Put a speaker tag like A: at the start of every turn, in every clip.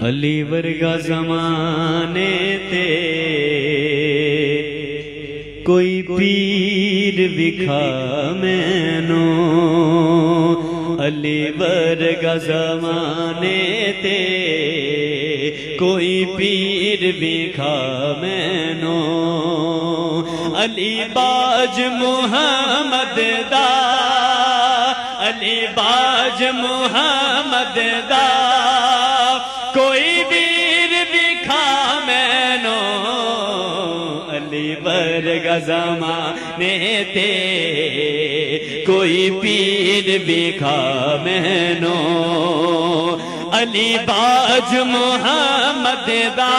A: علی ورگا زمانے تے کوئی پیر وکھا مینو، علی ورگا زمانے تے کوئی پیر وکھا مینو، علی باج محمد دا، علی باج محمد دا کوئی ویر وکھا مینو، علی ورگا زمانے تے کوئی پیر وکھا مینو، علی باج محمد دا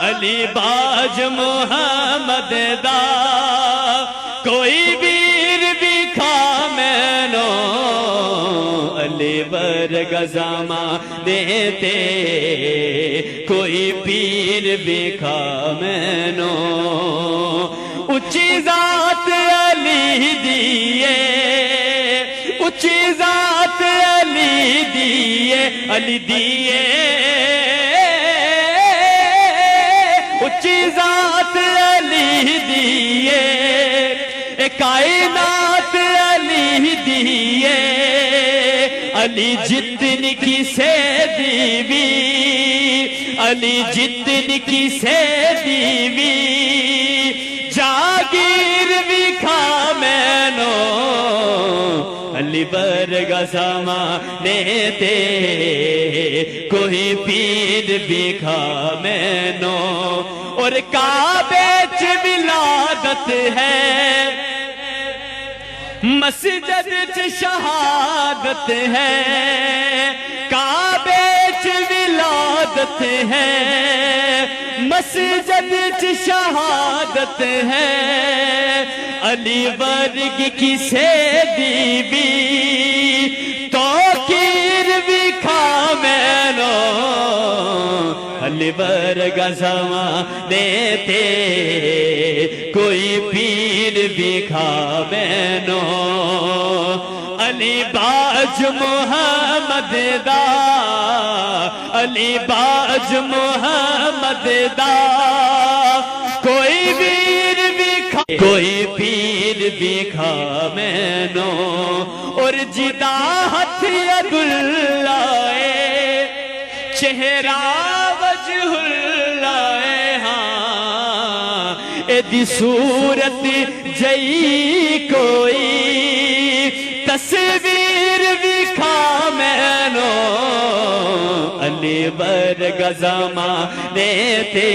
A: علی باج محمد دا کوئی ویر وکھا مینو، علی ورگا زمانے تے کوئی پیر وکھا مینو، اچھی ذات علی دیے، اچھی ذات علی دیے، علی دیے اچھی ذات علی دیے، کائنات علی دیے، علی جتنی کسے دیوی، علی جتنی کسے دیوی جاگیر وکھا مینو، علی ورگا زمانے تے کوئی پیر وکھا مینو، اور کعبے چ ولادت ہے، مسجد چ شہادت ہے، کعبے چ ولادت ہے، مسجد چ شہادت ہے، علی ورگ کسے دیوی توقیر وکھا مینو، علی ورگا زمانے تے کوئی پیر وکھا مینو، علی باج محمد دا، علی باج محمد دا کوئی ویر وکھا، کوئی پیر وکھا مینو، اور جدا ہتھ عبداللہ چہرہ وجہ اللہ ہاں، ایدی صورت جئی کوئی تصویر وکھا مینو، علی ورگا زمانے تے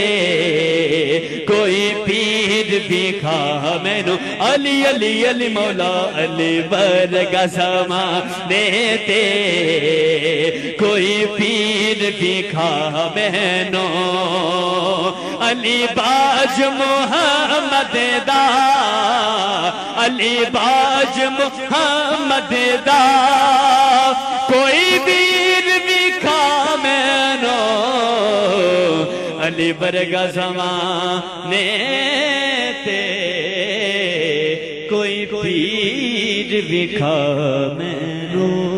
A: کوئی پیر وکھا مینو، علی علی علی مولا، علی ورگا زمانے تے کوئی پیر وکھا مینو، علی باج محمد دا، علی باج محمد دا کوئی ویر وکھا مینو، علی ورگا زمانے تے کوئی پیر وکھا مینو۔